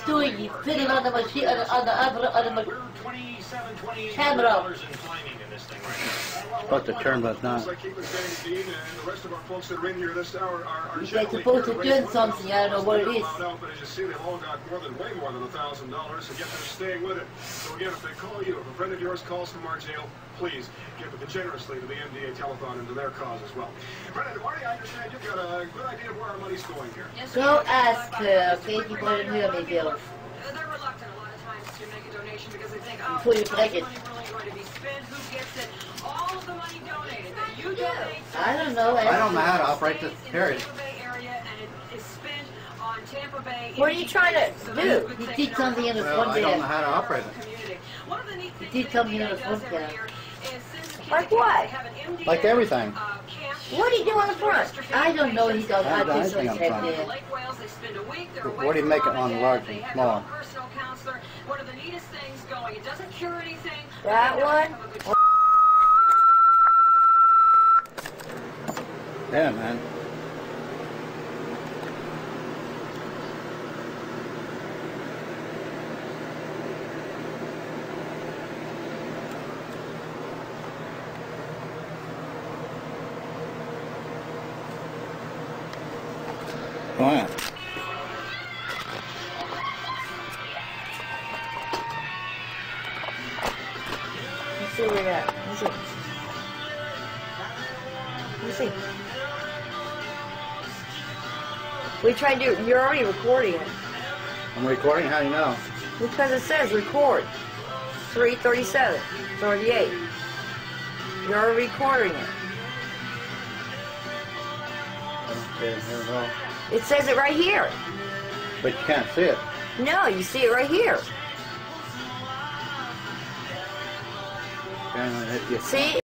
doing? He's sitting on the machine, on the camera. Supposed to turn, but it's not. He's supposed to do something, I don't know what it is. But as you see, they've all got way more than $1,000, and yet they're staying with it. So again, if they call you, if a friend of yours calls from our jail, please give it generously to the MDA Telethon and to their cause as well. Brendan, Marty, I understand you've got a good idea of where our money's going here. Go ask her, okay? You wouldn't hear me, Bill. They're reluctant a lot of times to make a donation because they think, oh, Before you break it. money really going to be spent? Who gets it? All of the money donated that you donate. I don't know. I don't know how to operate this period. What are you trying to do? He did something in his Well, one I don't know day. how to operate it. He did something in his one day. Like what? Like everything. What do you do on the front? I don't know. He does. I I don't just think like I'm that trying. there. What do you make it on the large and small? One of the neatest things going. It doesn't cure anything. That one? Yeah, man. Wow. Let's see where you're at. Let's see. Let's see. What are you trying to do? You're already recording it. I'm recording? How do you know? Because it says record. 3:37, 38. You're already recording it. Okay, here we go. It says it right here. But you can't see it. No, you see it right here. Okay, I'm gonna hit you. See?